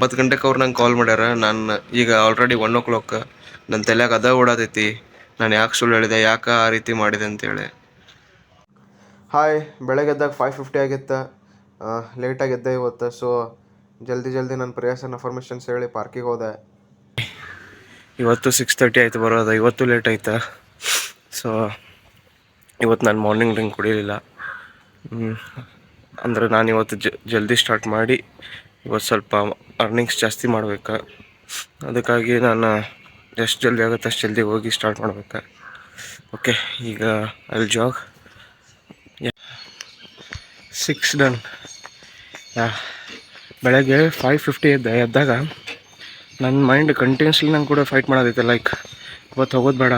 9 ಗಂಟೆಗೆ ಅವ್ರು ನಂಗೆ ಕಾಲ್ ಮಾಡ್ಯಾರ. ನಾನು ಈಗ ಆಲ್ರೆಡಿ 1 o'clock. ನನ್ನ ತಲೆಯಾಗ ಅದ ಓಡಾದೈತಿ, ನಾನು ಯಾಕೆ ಸುಳ್ಳು ಹೇಳಿದೆ, ಯಾಕೆ ಆ ರೀತಿ ಮಾಡಿದೆ ಅಂತೇಳಿ. ಹಾಯ್, ಬೆಳಗ್ಗೆ ಎದ್ದಾಗ 5:50 ಆಗಿತ್ತು. ಲೇಟಾಗಿದ್ದೆ ಇವತ್ತು. ಸೊ ಜಲ್ದಿ ನನ್ನ ಪ್ರೇಯರ್ಸನ್ನು ಅಫರ್ಮೇಷನ್ಸ್ ಹೇಳಿ ಪಾರ್ಕಿಗೆ ಹೋದೆ. ಇವತ್ತು 6:30 ಆಯಿತು ಬರೋದು. ಇವತ್ತು ಲೇಟ್ ಆಯ್ತಾ. ಸೊ ಇವತ್ತು ನಾನು ಮಾರ್ನಿಂಗ್ ಡ್ರಿಂಕ್ ಕುಡಿಯಲಿಲ್ಲ. ಅಂದರೆ ನಾನು ಇವತ್ತು ಜಲ್ದಿ ಸ್ಟಾರ್ಟ್ ಮಾಡಿ ಇವತ್ತು ಸ್ವಲ್ಪ ಅರ್ನಿಂಗ್ಸ್ ಜಾಸ್ತಿ ಮಾಡ್ಬೇಕು. ಅದಕ್ಕಾಗಿ ನಾನು ಎಷ್ಟು ಜಲ್ದಿ ಆಗುತ್ತೆ ಅಷ್ಟು ಜಲ್ದಿ ಹೋಗಿ ಸ್ಟಾರ್ಟ್ ಮಾಡ್ಬೇಕು. ಓಕೆ, ಈಗ ಅಲ್ಲಿ ಜಾಗ್ 6 ಡನ್. ಬೆಳಗ್ಗೆ 5:50 ಎದ್ದಾಗ ನನ್ನ ಮೈಂಡ್ ಕಂಟಿನ್ಯೂಸ್ಲಿ ನಂಗೆ ಕೂಡ ಫೈಟ್ ಮಾಡೋದೈತೆ. ಲೈಕ್ ಇವತ್ತು ಹೋಗೋದು ಬೇಡ,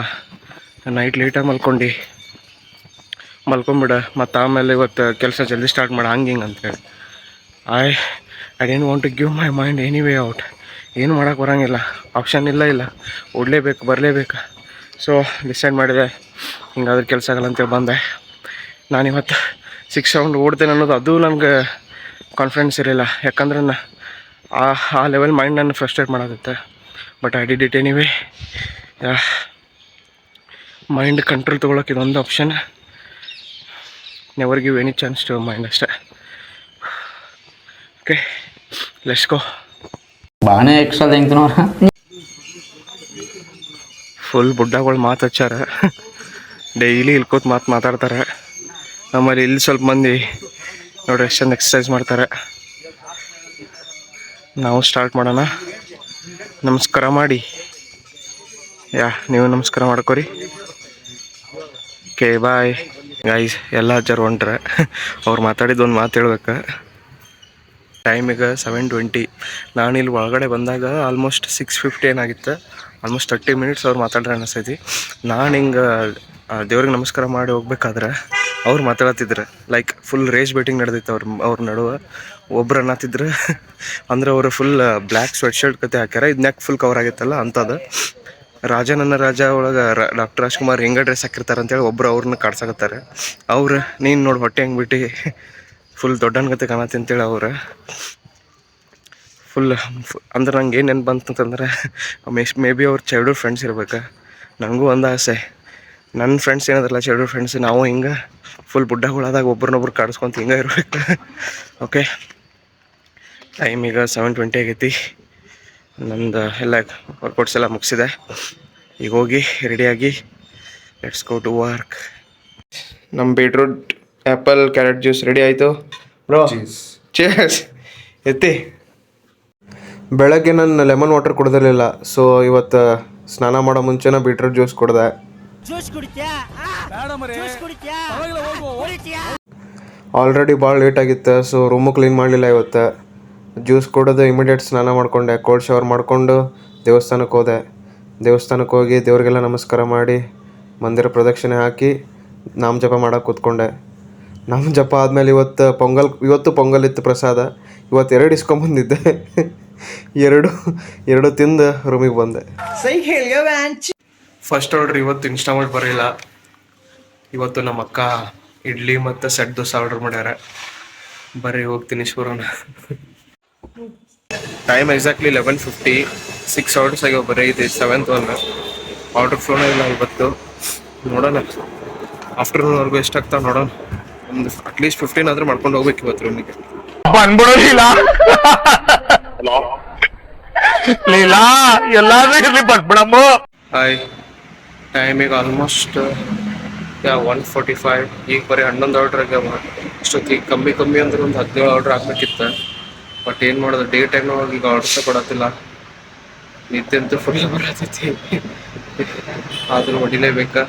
ನೈಟ್ ಲೇಟಾಗಿ ಮಲ್ಕೊಂಬಿಡ, ಮತ್ತು ಆಮೇಲೆ ಇವತ್ತು ಕೆಲಸ ಜಲ್ದಿ ಸ್ಟಾರ್ಟ್ ಮಾಡ, ಹಿಂಗೆ ಅಂತೇಳಿ. I didn't want to give my mind any way out. ಏನು ಮಾಡೋಕ್ಕೆ ಬರೋಂಗಿಲ್ಲ, ಆಪ್ಷನ್ ಇಲ್ಲ, ಓಡಲೇಬೇಕು, ಬರಲೇಬೇಕು. ಸೊ ಡಿಸೈಡ್ ಮಾಡಿದೆ, ಹಿಂಗಾದ್ರೆ ಕೆಲಸ ಆಗಲ್ಲ ಅಂತೇಳಿ ಬಂದೆ. ನಾನಿವತ್ತು 6 ರೌಂಡ್ ಓಡ್ತೇನೆ ಅನ್ನೋದು ಅದು ನನಗೆ ಕಾನ್ಫಿಡೆನ್ಸ್ ಇರಲಿಲ್ಲ. ಯಾಕಂದ್ರೆ ಆ ಲೆವೆಲ್ ಮೈಂಡ್ ನನ್ನ ಫ್ರಸ್ಟ್ರೇಟ್ ಮಾಡೋದೈತೆ. But I did it anyway. Mind control ತೊಗೊಳಕ್ಕೆ ಇದೊಂದು option. Never give any chance to mind ಅಷ್ಟೇ. Okay, let's go. ಬಾನೇ ಎಕ್ಸ್ಟ್ರಾ ತೆಗ್ದು ಫುಲ್ ಬುಡ್ಡಗಳು ಮಾತು ಹಚ್ಚಾರ. ಡೈಲಿ ಇಲ್ಕೋತ ಮಾತಾಡ್ತಾರೆ. ಆಮೇಲೆ ಇಲ್ಲಿ ಸ್ವಲ್ಪ ಮಂದಿ ನೋಡ್ರಿ ಎಷ್ಟು ಚಂದ ಎಕ್ಸಸೈಸ್ ಮಾಡ್ತಾರೆ. ನಾವು ಸ್ಟಾರ್ಟ್ ಮಾಡೋಣ. ನಮಸ್ಕಾರ ಮಾಡಿ, ನೀವು ನಮಸ್ಕಾರ ಮಾಡ್ಕೊರಿ. Okay, bye guys. ಎಲ್ಲ ಹಚ್ಚಾರ ಹೊಂಟ್ರೆ ಅವ್ರು ಮಾತಾಡಿದ್ದು ಒಂದು ಮಾತು ಹೇಳ್ಬೇಕು. ಟೈಮಿಗೆ 7:20. ನಾನು ಇಲ್ಲಿ ಒಳಗಡೆ ಬಂದಾಗ ಆಲ್ಮೋಸ್ಟ್ 6:50 ಏನಾಗಿತ್ತು. ಆಲ್ಮೋಸ್ಟ್ 30 minutes ಅವ್ರು ಮಾತಾಡ್ರೆ ಅನಿಸ್ತೈತಿ. ನಾನು ಹಿಂಗೆ ದೇವ್ರಿಗೆ ನಮಸ್ಕಾರ ಮಾಡಿ ಹೋಗ್ಬೇಕಾದ್ರೆ ಅವ್ರು ಮಾತಾಡ್ತಿದ್ರು. ಲೈಕ್ ಫುಲ್ ರೇಸ್ ಬೇಟಿಂಗ್ ನಡೆದಿತ್ತು ಅವ್ರ ನಡುವೆ. ಒಬ್ರು ಅನ್ನತ್ತಿದ್ರು ಅಂದರೆ ಅವರು ಫುಲ್ ಬ್ಲ್ಯಾಕ್ ಸ್ವೆಟ್ ಶರ್ಟ್ ಕತೆ ಹಾಕ್ಯಾರ. ಇದು ನೆಕ್ ಫುಲ್ ಕವರ್ ಆಗಿತ್ತಲ್ಲ ಅಂಥದ್ದು. ರಾಜ ಒಳಗೆ ಡಾಕ್ಟರ್ ರಾಜ್ಕುಮಾರ್ ಹೆಂಗೆ ಡ್ರೆಸ್ ಹಾಕಿರ್ತಾರೆ ಅಂತೇಳಿ ಒಬ್ರು ಅವ್ರನ್ನ ಕಾಡ್ಸಾಕತ್ತಾರೆ. ಅವ್ರು ನೀನು ನೋಡಿ ಹೊಟ್ಟೆ ಹೆಂಗೆ ಬಿಟ್ಟು ಫುಲ್ ದೊಡ್ಡನ ಗತೆ ಕಾಣತ್ತೆ ಅಂತೇಳಿ ಅವ್ರು ಫುಲ್ ಅಂದ್ರೆ ನಂಗೆ ಏನು ನೆನ್ಪು ಬಂತಂತಂದ್ರೆ ಮೇ ಬಿ ಅವ್ರ ಚೈಲ್ಡ್ಹುಡ್ ಫ್ರೆಂಡ್ಸ್ ಇರ್ಬೇಕು. ನನಗೂ ಒಂದು ಆಸೆ, ನನ್ನ ಫ್ರೆಂಡ್ಸ್ ಏನಾದ್ರಲ್ಲ ಚೈಲ್ಡ್ಹುಡ್ ಫ್ರೆಂಡ್ಸ್, ನಾವು ಹಿಂಗೆ ಫುಲ್ ಬುಡ್ಡಗಳಾದಾಗ ಒಬ್ರನ್ನೊಬ್ರು ಕಾಡಿಸ್ಕೊಂತ ಹಿಂಗೆ ಇರ್ಬೇಕು. ಓಕೆ, ಟೈಮ್ ಈಗ 7:20 ಆಗೈತಿ. ನಂದು ಎಲ್ಲ ವರ್ಕೌಟ್ಸ್ ಎಲ್ಲ ಮುಗಿಸಿದೆ. ಈಗ ಹೋಗಿ ರೆಡಿಯಾಗಿ ಲೆಟ್ಸ್ ಗೋ ಟು ವರ್ಕ್. ನಮ್ಮ beetroot apple carrot juice ready ಆಯಿತು ಬ್ರೋ. ಚೀರ್ಸ್. ಎತ್ತಿ. ಬೆಳಗ್ಗೆ ನಾನು ಲೆಮನ್ ವಾಟರ್ ಕುಡ್ದಿರಲಿಲ್ಲ. ಸೊ ಇವತ್ತು ಸ್ನಾನ ಮಾಡೋ ಮುಂಚೆನೇ ಬೀಟ್ರೂಟ್ ಜ್ಯೂಸ್ ಕುಡ್ದೆ. ಆಲ್ರೆಡಿ ಭಾಳ ಲೇಟ್ ಆಗಿತ್ತು. ಸೊ ರೂಮು ಕ್ಲೀನ್ ಮಾಡಲಿಲ್ಲ ಇವತ್ತು. ಜ್ಯೂಸ್ ಕುಡಿದು ಇಮಿಡಿಯೇಟ್ ಸ್ನಾನ ಮಾಡಿಕೊಂಡೆ. ಕೋಲ್ಡ್ ಶವರ್ ಮಾಡಿಕೊಂಡು ದೇವಸ್ಥಾನಕ್ಕೆ ಹೋದೆ. ದೇವಸ್ಥಾನಕ್ಕೆ ಹೋಗಿ ದೇವ್ರಿಗೆಲ್ಲ ನಮಸ್ಕಾರ ಮಾಡಿ ಮಂದಿರ ಪ್ರದಕ್ಷಿಣೆ ಹಾಕಿ ನಾಮ ಜಪ ಮಾಡೋಕೆ ಕೂತ್ಕೊಂಡೆ. ನಾಮ ಜಪ ಆದಮೇಲೆ ಇವತ್ತು ಪೊಂಗಲ್ ಇತ್ತು ಪ್ರಸಾದ. ಇವತ್ತು 2 ಇಸ್ಕೊಂಬಂದಿದ್ದೆ. ಎರಡು ತಿಂದು ರೂಮಿಗೆ ಬಂದೆ. ಫಸ್ಟ್ ಆರ್ಡ್ರ್ ಇವತ್ತು ಇನ್ಸ್ಟಾಮಾರ್ಟ್ ಬರಲಿಲ್ಲ. ಇವತ್ತು ನಮ್ಮ ಅಕ್ಕ ಇಡ್ಲಿ ಮತ್ತು ಸೆಟ್ ದೋಸೆ ಆರ್ಡ್ರ್ ಮಾಡ್ಯಾರ. ಬರ್ರಿ ಹೋಗ್ತೀನಿ ಬರೋಣ. Time exactly 11:50. 6 ಆರ್ಡರ್ಸ್ ಆಗ್ಯಾವ. ಬರೀ ಇದು 7th ಒನ್. ಆರ್ಡ್ರ್ ಫ್ಲೋನೇ ಇಲ್ಲ ಇವತ್ತು. ನೋಡೋಣ ಆಫ್ಟರ್ನೂನ್ವರೆಗೂ ಎಷ್ಟಾಗ್ತಾವೆ ನೋಡೋಣ. ಒಂದು ಅಟ್ಲೀಸ್ಟ್ 15 ಆದರೂ ಮಾಡ್ಕೊಂಡು ಹೋಗ್ಬೇಕು ಇವತ್ತು ರೂಮಿಗೆ. ಹಾಯ್, ಟೈಮಿಗೆ ಆಲ್ಮೋಸ್ಟ್ 1:45. ಈಗ ಬರೀ 11 ಆರ್ಡ್ರ್ ಆಗ್ಯಾವ. ಅಷ್ಟೊತ್ತಿಗೆ ಕಮ್ಮಿ ಅಂದ್ರೆ ಒಂದು 17 ಆರ್ಡ್ರ್ ಆಗ್ಬೇಕಿತ್ತು. ಬಟ್ ಏನು ಮಾಡೋದು, ಡೇ ಟೈಮ್ನೊಳಗೆ ಈಗ ಆರ್ಡ್ರ್ಸ ಕೊಡತ್ತಿಲ್ಲ. ನಿದ್ದೆ ಅಂತೂ ಫುಲ್ ಬರತೈತಿ. ಆದರೂ ಹೊಡಿಲೇಬೇಕಾ.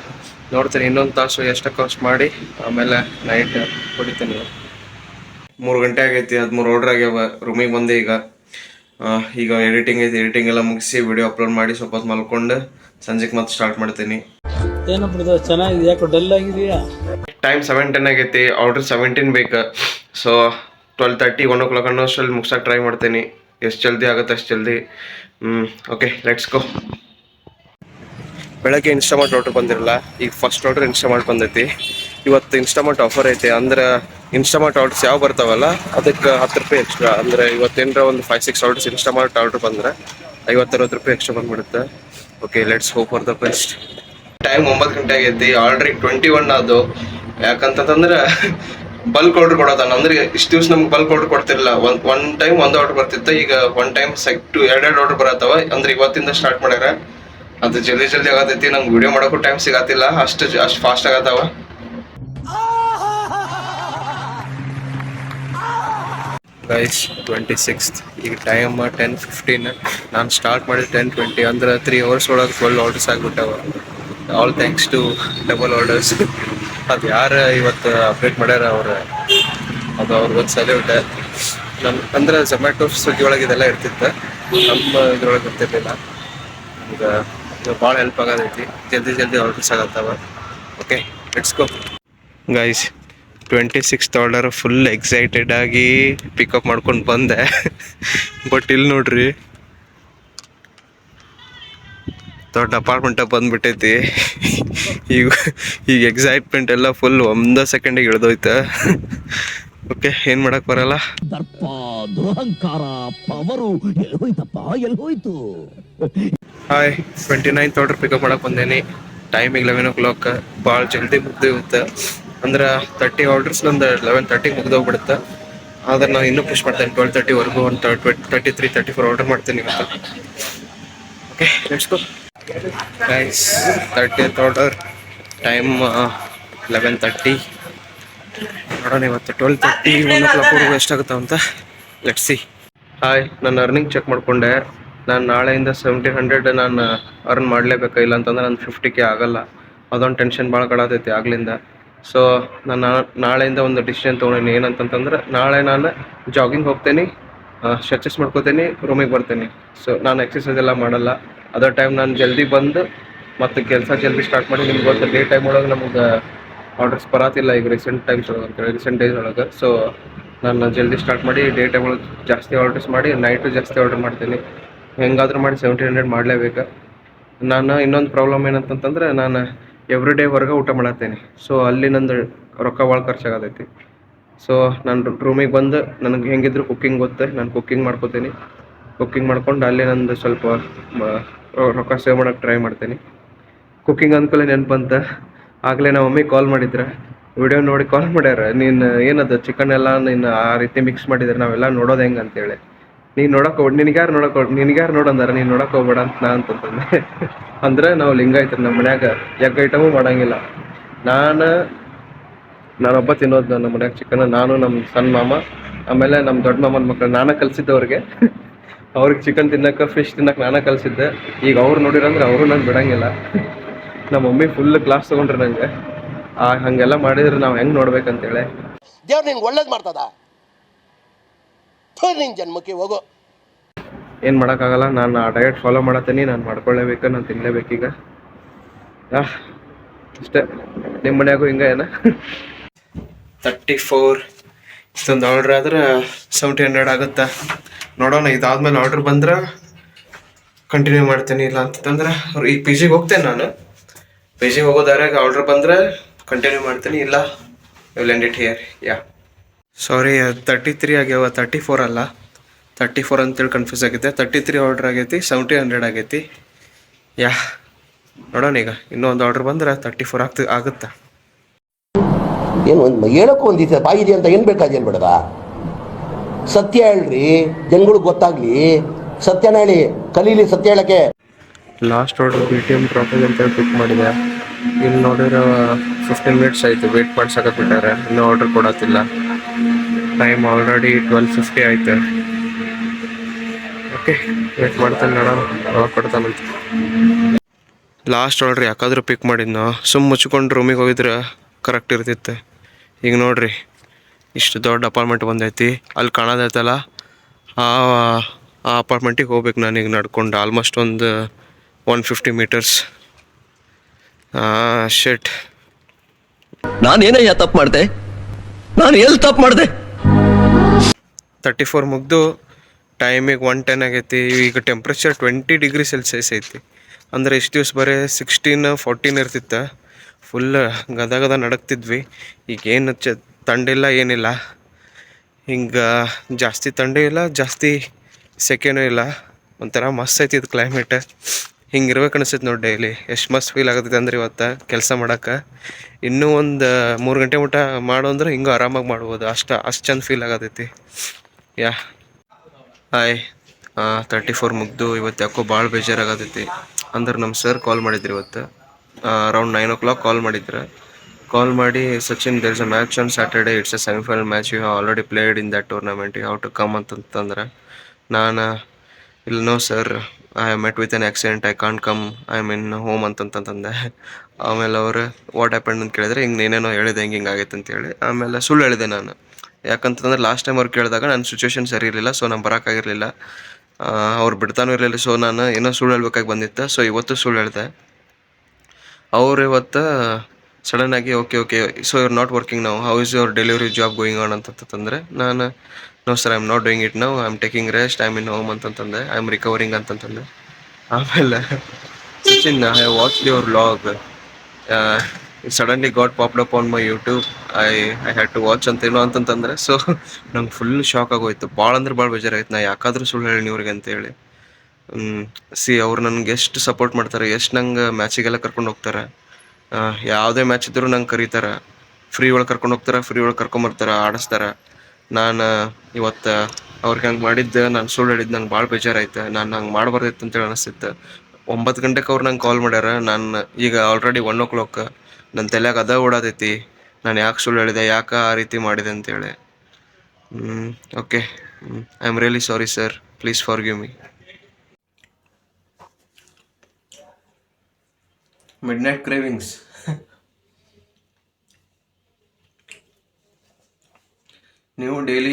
ನೋಡ್ತೀನಿ ಇನ್ನೊಂದು ತಾಸು ಎಷ್ಟು ಕಾಸ್ಟ್ ಮಾಡಿ ಆಮೇಲೆ ನೈಟ್ ಹೊಡಿತೀನಿ. 3 ಗಂಟೆ ಆಗೈತಿ. 13 ಆರ್ಡ್ರ್ ಆಗ್ಯಾವ. ರೂಮಿಗೆ ಬಂದೆ. ಈಗ ಎಡಿಟಿಂಗ್ ಐತಿ. ಎಡಿಟಿಂಗ್ ಎಲ್ಲ ಮುಗಿಸಿ ವಿಡಿಯೋ ಅಪ್ಲೋಡ್ ಮಾಡಿ ಸ್ವಲ್ಪ ಹೊತ್ತು ಮಲ್ಕೊಂಡು ಸಂಜೆಗೆ ಮತ್ತೆ ಸ್ಟಾರ್ಟ್ ಮಾಡ್ತೀನಿ. ಟೈಮ್ 7:10 ಆಗೈತಿ. ಆರ್ಡ್ರ್ 17 ಬೇಕು. ಸೊ 12:30 1 o'clock ಅನ್ನೋಷ್ಟರಲ್ಲಿ ಮುಗ್ಸಕ್ಕೆ ಟ್ರೈ ಮಾಡ್ತೀನಿ. ಎಷ್ಟು ಜಲ್ದಿ ಆಗುತ್ತೆ ಅಷ್ಟು ಜಲ್ದಿ. ಓಕೆ, ಲೆಟ್ಸ್ ಗೋ. ಬೆಳಗ್ಗೆ ಇನ್ಸ್ಟಾಮಾರ್ಟ್ ಆರ್ಡ್ರ್ ಬಂದಿರಲ್ಲ. ಈಗ ಫಸ್ಟ್ ಆರ್ಡ್ರ್ ಇನ್ಸ್ಟಾಮಾರ್ಟ್ ಬಂದೈತಿ. ಇವತ್ತು ಇನ್ಸ್ಟಾಮಾರ್ಟ್ ಆಫರ್ ಐತೆ. ಅಂದ್ರೆ ಇನ್ಸ್ಟಾಮಾರ್ಟ್ ಆರ್ಡರ್ಸ್ ಯಾವ ಬರ್ತಾವಲ್ಲ ಅದಕ್ಕೆ 10 ರೂಪಾಯಿ ಎಕ್ಸ್ಟ್ರಾ. ಅಂದರೆ ಇವತ್ತೇನರ ಒಂದು 5-6 ಆರ್ಡರ್ಸ್ ಇನ್ಸ್ಟಾಮಾರ್ಟ್ ಆರ್ಡರ್ ಬಂದರೆ 50-60 ರೂಪಾಯಿ ಎಕ್ಸ್ಟ್ರಾ ಬಂದ್ಬಿಡುತ್ತೆ. Okay, let's hope for the best. Time 9 ಗಂಟೆ ಆಗೈತಿ, ಆಲ್ರೆಡಿ 21 ಅದು. ಯಾಕಂತಂದ್ರೆ ಬಲ್ಕ್ ಆರ್ಡರ್ ಕೊಡೋದಾನ. ಅಂದ್ರೆ ಇಷ್ಟು ದಿವ್ಸ ನಮ್ಗೆ ಬಲ್ಕ್ ಆರ್ಡರ್ ಕೊಡ್ತಿರಲಿಲ್ಲ. ಒನ್ ಟೈಮ್ ಒಂದು ಆರ್ಡರ್ ಬರ್ತಿತ್ತು, ಈಗ ಒನ್ ಟೈಮ್ ಎರಡು ಆರ್ಡರ್ ಬರತ್ತವ. ಅಂದ್ರೆ ಇವತ್ತಿಂದ ಸ್ಟಾರ್ಟ್ ಮಾಡ್ಯಾರ. ಅದು ಜಲ್ದಿ ಆಗತೈತಿ. ನಂಗೆ ವಿಡಿಯೋ ಮಾಡೋಕ್ಕೂ ಟೈಮ್ ಸಿಗತ್ತಿಲ್ಲ, ಅಷ್ಟು ಫಾಸ್ಟ್ ಆಗತ್ತವ. ಗೈಸ್ 26th, ಈಗ ಟೈಮ್ 10:15. ನಾನು ಸ್ಟಾರ್ಟ್ ಮಾಡಿದ 10:20. ಅಂದ್ರೆ 3 hours ಒಳಗೆ 12 ಆರ್ಡರ್ಸ್ ಆಗಿಬಿಟ್ಟವ. All thanks to double orders. ಅದು ಯಾರು ಇವತ್ತು ಅಪ್ಡೇಟ್ ಮಾಡ್ಯಾರ ಅದು ಅವ್ರಿಗೊಂದು ಸಲ್ಯೂಟ್. ಅಂದ್ರೆ ಝೊಮ್ಯಾಟೊ ಸ್ವಿಗ್ಗಿ ಒಳಗೆ ಇದೆಲ್ಲ ಇರ್ತಿತ್ತು, ನಮ್ಮ ಇದ್ರೊಳಗೆ ಇರ್ತಿರ್ಲಿಲ್ಲ. ಈಗ ಭಾಳ ಹೆಲ್ಪ್ ಆಗೋದೈತಿ, ಜಲ್ದಿ ಆರ್ಡರ್ಸ್ ಆಗತ್ತವ. Okay, let's go guys. 26th order full excited ಆಗಿ ಪಿಕಪ್ ಮಾಡ್ಕೊಂಡು ಬಂದೆ. ಬಟ್ ಇಲ್ಲಿ ನೋಡ್ರಿ, ದೊಡ್ಡ ಅಪಾರ್ಟ್ಮೆಂಟಾಗ ಬಂದ್ಬಿಟ್ಟೈತಿ. ಈಗ ಎಕ್ಸೈಟ್ಮೆಂಟ್ ಎಲ್ಲ ಫುಲ್ 1 ಸೆಕೆಂಡಿಗೆ ಇಳ್ದೋಯ್ತು. ಓಕೆ, ಏನು ಮಾಡಕ್ ಬರಲ್ಲ. ದರ್ಪ, ದುರಹಂಕಾರ, ಪವರು ಎಲ್ಲಿ ಹೋಯ್ತು? ಹಾಯ್, 29th ಆರ್ಡರ್ ಪಿಕಪ್ ಮಾಡಕ್ಕೆ ಬಂದೇನಿ. ಟೈಮಿಗೆ 11 o'clock. ಭಾಳ ಜಲ್ದಿ ಮುಗ್ದಿರುತ್ತೆ. ಅಂದ್ರೆ 30 ಆರ್ಡರ್ಸ್ ನಂದು 11:30 ಮುಗ್ದೋಗ್ಬಿಡುತ್ತೆ. ಆದ್ರೆ ನಾನು ಇನ್ನೂ ಪುಷ್ ಮಾಡ್ತೇನೆ 12:30ವರೆಗೂ. ಒಂದು 33-34 ಆರ್ಡರ್ ಮಾಡ್ತೀನಿ ಇವತ್ತು. Okay, let's go guys. 30th order, time 11:30. ನೋಡೋಣ ಇವತ್ತು 12:30 1 o'clock ಎಷ್ಟಾಗುತ್ತ ಅಂತ. Let's see. ಹಾಯ್, ನಾನು ಅರ್ನಿಂಗ್ ಚೆಕ್ ಮಾಡಿಕೊಂಡೆ. ನಾನು ನಾಳೆಯಿಂದ 1700 ನಾನು ಅರ್ನ್ ಮಾಡಲೇಬೇಕು, ಇಲ್ಲ ಅಂತಂದ್ರೆ ನಾನು 50K ಆಗಲ್ಲ. ಅದೊಂದು ಟೆನ್ಷನ್ ಭಾಳ ಕಡತೈತಿ ಆಗ್ಲಿಂದ. ಸೊ ನಾನು ನಾಳೆಯಿಂದ ಒಂದು ಡಿಸಿಷನ್ ತೊಗೊಂಡಿನಿ. ಏನಂತಂತಂದ್ರೆ ನಾಳೆ ನಾನು ಜಾಗಿಂಗ್ ಹೋಗ್ತೇನೆ, ಸ್ಟ್ರೆಚಸ್ ಮಾಡ್ಕೋತೀನಿ, ರೂಮಿಗೆ ಬರ್ತೇನೆ. ಸೊ ನಾನು ಎಕ್ಸಸೈಸ್ ಎಲ್ಲ ಮಾಡಲ್ಲ. ಅದೋ ಟೈಮ್ ನಾನು ಜಲ್ದಿ ಬಂದು ಮತ್ತು ಕೆಲಸ ಜಲ್ದಿ ಸ್ಟಾರ್ಟ್ ಮಾಡಿ. ನಿಮ್ಗೆ ಗೊತ್ತು, ಡೇ ಟೈಮ್ ಒಳಗೆ ನಮ್ಗೆ ಆರ್ಡರ್ಸ್ ಬರತ್ತಿಲ್ಲ ಈಗ ರೀಸೆಂಟ್ ಟೈಮ್ಸ್ ಒಳಗೆ ಅಂತೇಳಿ, ರೀಸೆಂಟ್ ಡೇಸ್ ಒಳಗೆ. ಸೊ ನಾನು ಜಲ್ದಿ ಸ್ಟಾರ್ಟ್ ಮಾಡಿ ಡೇ ಟೈಮ್ ಒಳಗೆ ಜಾಸ್ತಿ ಆರ್ಡರ್ಸ್ ಮಾಡಿ ನೈಟು ಜಾಸ್ತಿ ಆರ್ಡರ್ ಮಾಡ್ತೀನಿ. ಹೆಂಗಾದ್ರೂ ಮಾಡಿ 1700 ಮಾಡಲೇಬೇಕು. ನಾನು ಇನ್ನೊಂದು ಪ್ರಾಬ್ಲಮ್ ಏನಂತಂತಂದ್ರೆ, ನಾನು ಎವ್ರಿ ಡೇ ಹೊರಗೆ ಊಟ ಮಾಡತ್ತೇನೆ. ಸೊ ಅಲ್ಲಿ ನಂದು ರೊಕ್ಕ ಭಾಳ ಖರ್ಚಾಗತೈತಿ. ಸೊ ನಾನು ರೂಮಿಗೆ ಬಂದು, ನನಗೆ ಹೆಂಗಿದ್ರು ಕುಕ್ಕಿಂಗ್ ಗೊತ್ತೆ, ನಾನು ಕುಕ್ಕಿಂಗ್ ಮಾಡ್ಕೋತೀನಿ. ಕುಕ್ಕಿಂಗ್ ಮಾಡ್ಕೊಂಡು ಅಲ್ಲಿ ನಂದು ಸ್ವಲ್ಪ ರೊಕ್ಕ ಸೇವ್ ಮಾಡೋಕ್ಕೆ ಟ್ರೈ ಮಾಡ್ತೀನಿ. ಕುಕ್ಕಿಂಗ್ ಅಂದ್ಕೊಳ್ಳಿ ನೆನಪು ಬಂತ. ಆಗಲೇ ನಮ್ಮ ಮಮ್ಮಿ ಕಾಲ್ ಮಾಡಿದ್ರೆ, ವಿಡಿಯೋ ನೋಡಿ ಕಾಲ್ ಮಾಡ್ಯಾರ. ನೀನು ಏನದು ಚಿಕನ್ ಎಲ್ಲ ನೀನು ಆ ರೀತಿ ಮಿಕ್ಸ್ ಮಾಡಿದ್ರೆ ನಾವೆಲ್ಲ ನೋಡೋದು ಹೆಂಗೆ ಅಂತೇಳಿ. ನೀನು ನಿನಗ್ಯಾರು ನೋಡಂದಾರ, ನೀನು ನೋಡೋಕೆ ಹೋಗ್ಬೇಡ ಅಂತ ನಾ ಅಂತಂದೆ. ಅಂದ್ರೆ ನಾವು ಲಿಂಗಾಯತರು, ನಮ್ಮ ಮನ್ಯಾಗ ಎಗ್ ಐಟಮು ಮಾಡಂಗಿಲ್ಲ. ನಾನೊಬ್ಬ ತಿನ್ನೋದು ನಮ್ಮ ಮನ್ಯಾಗ ಚಿಕನ್. ನಾನು ನಮ್ಮ ಸಣ್ಣ ಮಾಮ, ಆಮೇಲೆ ನಮ್ಮ ದೊಡ್ಡ ಮಾಮನ ಮಕ್ಕಳು. ನಾನೇ ಕಲಿಸಿದ್ದವ್ರಿಗೆ. ಅವ್ರಿಗೆ ಚಿಕನ್ ತಿನ್ನಕ್ಕೆ, ಫಿಶ್ ತಿನ್ನಕ್ಕೆ ನಾನೇ ಕಲಿಸಿದ್ದೆ. ಈಗ ಅವ್ರು ನೋಡಿರಂದ್ರೆ ಅವರು ನಂಗೆ ಬಿಡಂಗಿಲ್ಲ. ನಮ್ಮ ಮಮ್ಮಿ ಫುಲ್ ಕ್ಲಾಸ್ ತೊಗೊಂಡ್ರೆ ನಂಗೆ. ಹಾಗೆಲ್ಲ ಮಾಡಿದ್ರೆ ನಾವು ಹೆಂಗೆ ನೋಡ್ಬೇಕಂತೇಳಿ. ದೇವ್ರು ನಿನ್ಗೆ ಒಳ್ಳೇದು ಮಾಡ್ತದ, ನಿನ್ನ ಜನ್ಮಕ್ಕೆ ಹೋಗೋ. ಏನು ಮಾಡೋಕ್ಕಾಗಲ್ಲ. ನಾನು ಆ ಡಯಟ್ ಫಾಲೋ ಮಾಡತ್ತೀನಿ, ನಾನು ಮಾಡ್ಕೊಳ್ಳೇಬೇಕು, ನಾನು ತಿನ್ನಲೇಬೇಕೀಗ. ಅಷ್ಟೇ. ನಿಮ್ಮ ಮನ್ಯಾಗೂ ಹಿಂಗೆ ಏನ? 34 ಇಷ್ಟೊಂದು ಆರ್ಡ್ರ್ ಆದ್ರೆ 1700 ಆಗುತ್ತಾ. ನೋಡೋಣ, ಇದಾದ್ಮೇಲೆ ಆರ್ಡ್ರ್ ಬಂದ್ರೆ ಕಂಟಿನ್ಯೂ ಮಾಡ್ತೀನಿ. ಇಲ್ಲ ಅಂತಂದ್ರೆ ಈಗ ಪಿ ಜಿಗೆ ಹೋಗ್ತೇನೆ. ನಾನು ಪಿ ಜಿಗೆ ಹೋಗೋದಾರಾಗ ಆರ್ಡ್ರ್ ಬಂದರೆ ಕಂಟಿನ್ಯೂ ಮಾಡ್ತೀನಿ, ಇಲ್ಲ ವಿಲ್ ಎಂಡ್ ಇಟ್ ಹಿಯರ್. ಯಾ ಸಾರಿ, 33 ಆಗ್ಯಾವ, 34 ಅಲ್ಲ. 34 ಅಂತೇಳಿ ಕನ್ಫ್ಯೂಸ್ ಆಗಿದೆ. 33 ಆರ್ಡ್ರ್ ಆಗೈತಿ, 1700 ಆಗೈತಿ. ಯಾ ನೋಡೋಣ, ಈಗ ಇನ್ನೊಂದು ಆರ್ಡ್ರ್ ಬಂದ್ರೆ 34 ಆಗುತ್ತಾ. ಏನು ಹೇಳೋಕ್ಕೂ ಒಂದಿದೆ ಬಾಯಿ ಇದೆ ಅಂತ ಏನು ಬೇಕಾದೇನು ಬೇಡದ. ಸತ್ಯ ಹೇಳ್ರಿ, ಜನಗಳಿಗೆ ಗೊತ್ತಾಗ್ಲಿ. ಸತ್ಯನ ಹೇಳಿ, ಕಲೀಲಿ ಸತ್ಯ ಹೇಳಕ್ಕೆ. ಲಾಸ್ಟ್ ಆರ್ಡರ್ BTM ಪ್ರಾಪರ್ಟಿ ಅಂತೇಳಿ ಪಿಕ್ ಮಾಡಿದೆ. ಇಲ್ಲಿ ನೋಡಿದ್ರೆ 15 minutes ಆಯಿತು, ವೇಟ್ ಮಾಡ್ಸಕತ್ಬಿಟ್ಟಾರೆ. ಇನ್ನೂ ಆರ್ಡರ್ ಕೊಡತ್ತಿಲ್ಲ. ಟೈಮ್ ಆಲ್ರೆಡಿ 12:50 ಆಯ್ತು. ಓಕೆ, ವೇಟ್ ಮಾಡ್ತಾನೆ, ನೋಡೋಣ ಯಾವಾಗ ಕೊಡ್ತಾನಂತ. ಲಾಸ್ಟ್ ಆರ್ಡ್ರ್ ಯಾಕಾದ್ರೂ ಪಿಕ್ ಮಾಡಿದ್ನೋ, ಮುಚ್ಕೊಂಡು ರೂಮಿಗೆ ಹೋಗಿದ್ರೆ ಕರೆಕ್ಟ್ ಇರ್ತಿತ್ತು. ಈಗ ನೋಡ್ರಿ, ಇಷ್ಟು ದೊಡ್ಡ ಅಪಾರ್ಟ್ಮೆಂಟ್ ಬಂದೈತಿ. ಅಲ್ಲಿ ಕಾಣೋದೈತಲ್ಲ, ಆ ಅಪಾರ್ಟ್ಮೆಂಟಿಗೆ ಹೋಗ್ಬೇಕು ನಾನೀಗ ನಡ್ಕೊಂಡು. ಆಲ್ಮೋಸ್ಟ್ ಒಂದು 150 meters. ಶೆಟ್, ನಾನೇನಯ್ಯ ತಪ್ಪು ಮಾಡಿದೆ? ನಾನು ಎಲ್ಲಿ ತಪ್ಪು ಮಾಡಿದೆ? 34 ಮುಗ್ದು ಟೈಮಿಗೆ 1:10 ಆಗೈತಿ. ಈಗ ಟೆಂಪ್ರೇಚರ್ 20 degrees Celsius ಐತಿ. ಅಂದರೆ ಇಷ್ಟು ದಿವ್ಸ ಬರೀ 16-14 ಇರ್ತಿತ್ತು. ಫುಲ್ ಗದ ನಡಕ್ತಿದ್ವಿ. ಈಗ ಏನು ಥಂಡಿಲ್ಲ ಏನಿಲ್ಲ, ಹಿಂಗೆ ಜಾಸ್ತಿ ಥಂಡಿ ಇಲ್ಲ ಜಾಸ್ತಿ ಸೆಕೆನೂ ಇಲ್ಲ, ಒಂಥರ ಮಸ್ತ್ ಐತಿ ಇದು ಕ್ಲೈಮೇಟ್. ಹಿಂಗೆ ಇರ್ಬೇಕು ಅನಿಸ್ತೈತೆ ನೋಡಿ ಡೈಲಿ. ಎಷ್ಟು ಮಸ್ತ್ ಫೀಲ್ ಆಗತ್ತೈತೆ ಅಂದ್ರೆ ಇವತ್ತು ಕೆಲಸ ಮಾಡೋಕೆ ಇನ್ನೂ ಒಂದು 3 ಗಂಟೆ ಊಟ ಮಾಡು ಅಂದ್ರೆ ಹಿಂಗೆ ಆರಾಮಾಗಿ ಮಾಡ್ಬೋದು, ಅಷ್ಟು ಚಂದ ಫೀಲ್ ಆಗತೈತಿ. ಯಾ ಹಾಯ್ 34 ಮುಗ್ದು ಇವತ್ತು ಯಾಕೋ ಭಾಳ ಬೇಜಾರಾಗತೈತಿ. ಅಂದ್ರೆ ನಮ್ಮ ಸರ್ ಕಾಲ್ ಮಾಡಿದ್ರು ಇವತ್ತು ಅರೌಂಡ್ 9 o'clock ಕಾಲ್ ಮಾಡಿ Sachin there is a match on Saturday, it's a semifinal match, you have already played in that tournament, you have to come ಅಂತಂದ್ರೆ ನಾನು ಇಲ್ಲ no sir, I have met with an accident, I can't come, I am in home ಅಂತಂತಂದೆ. ಆಮೇಲೆ ಅವರು what happen ಅಂತ ಕೇಳಿದ್ರೆ ಹಿಂಗೆ ಏನೇನೋ ಹೇಳಿದೆ, ಹಿಂಗೆ ಆಗೈತೆ ಅಂತೇಳಿ. ಆಮೇಲೆ ಸುಳ್ಳು ಹೇಳಿದೆ ನಾನು, ಯಾಕಂತಂದ್ರೆ ಲಾಸ್ಟ್ ಟೈಮ್ ಅವ್ರು ಕೇಳಿದಾಗ ನನ್ನ ಸಿಚುವೇಶನ್ ಸರಿ ಇರಲಿಲ್ಲ, ಸೊ ನಾನು ಬರೋಕ್ಕಾಗಿರಲಿಲ್ಲ, ಅವ್ರು ಬಿಡ್ತಾನೂ ಇರಲಿಲ್ಲ, ಸೊ ನಾನು ಏನೋ ಸುಳ್ಳು ಹೇಳ್ಬೇಕಾಗಿ ಬಂದಿತ್ತು. ಸೊ ಇವತ್ತು ಸುಳ್ಳು ಹೇಳಿದೆ. ಅವ್ರು ಇವತ್ತು ಸಡನ್ನಾಗಿ okay so you are not working ನಾವು, how is your delivery job going on ಅಂತಂತಂದರೆ ನಾನು no sir I am not doing it now, I am taking rest, I am in home ಅಂತಂತಂದೆ, ಐ ಆಮ್ ರಿಕವರಿಂಗ್ ಅಂತಂತಂದೆ. ಆಮೇಲೆ Sachin I have watched your vlog, it suddenly got popped up on my YouTube, I had to watch ಅಂತೇನೋ ಅಂತಂತಂದರೆ. So ನಂಗೆ full shock ಆಗೋಯ್ತು, ಭಾಳ ಅಂದ್ರೆ ಭಾಳ ಬೇಜಾರಾಯ್ತು. ನಾ ಯಾಕಾದರೂ ಸುಳ್ಳು ಹೇಳಿ ಇವ್ರಿಗೆ ಅಂತೇಳಿ. ಅವ್ರು ನನಗೆ ಎಷ್ಟು ಸಪೋರ್ಟ್ ಮಾಡ್ತಾರೆ, ಎಷ್ಟು ನಂಗೆ ಮ್ಯಾಚಿಗೆಲ್ಲ ಕರ್ಕೊಂಡು ಹೋಗ್ತಾರೆ, ಯಾವುದೇ ಮ್ಯಾಚ್ ಇದ್ದರೂ ನಂಗೆ ಕರೀತಾರೆ, ಫ್ರೀ ಒಳಗೆ ಕರ್ಕೊಂಡು ಹೋಗ್ತಾರೆ, ಫ್ರೀ ಒಳಗೆ ಕರ್ಕೊಂಬರ್ತಾರೆ, ಆಡಿಸ್ತಾರೆ. ನಾನು ಇವತ್ತು ಅವ್ರಿಗೆ ಹಂಗೆ ಮಾಡಿದ್ದೆ, ನಾನು ಸುಳ್ಳು ಹೇಳಿದ್ದು ನಂಗೆ ಭಾಳ ಬೇಜಾರಾಯ್ತು. ನಾನು ಹಂಗೆ ಮಾಡಬಾರ್ದಿತ್ತು ಅಂತೇಳಿ ಅನಿಸ್ತಿತ್ತು. 9 ಗಂಟೆಗೆ ಅವ್ರು ನಂಗೆ ಕಾಲ್ ಮಾಡ್ಯಾರ, ನಾನು ಈಗ ಆಲ್ರೆಡಿ 1 o'clock, ನನ್ನ ತಲೆಯಾಗ ಅದ ಓಡಾದೈತಿ, ನಾನು ಯಾಕೆ ಸುಳ್ಳು ಹೇಳಿದೆ, ಯಾಕೆ ಆ ರೀತಿ ಮಾಡಿದೆ ಅಂತೇಳಿ. Okay, I am really sorry sir, please forgive me. Midnight cravings. ನೀವು ಡೈಲಿ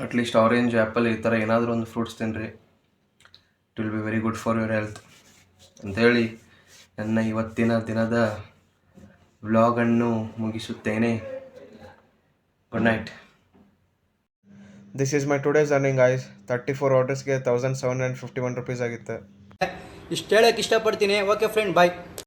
ಅಟ್ಲೀಸ್ಟ್ ಆರೆಂಜ್, ಆ್ಯಪಲ್ ಈ ಥರ ಏನಾದರೂ ಒಂದು ಫ್ರೂಟ್ಸ್ ತಿನ್ನಿರಿ, it will be very good for your health ಅಂಥೇಳಿ ನನ್ನ ಇವತ್ತಿನ ದಿನದ ವ್ಲಾಗನ್ನು ಮುಗಿಸುತ್ತೇನೆ. Good night. This is my today's earning guys. 34 ಆರ್ಡರ್ಸ್ಗೆ 1751 rupees ಆಗಿತ್ತು. ಇಷ್ಟು ಹೇಳೋಕ್ಕೆ ಇಷ್ಟಪಡ್ತೀನಿ. ಓಕೆ ಫ್ರೆಂಡ್, ಬಾಯ್.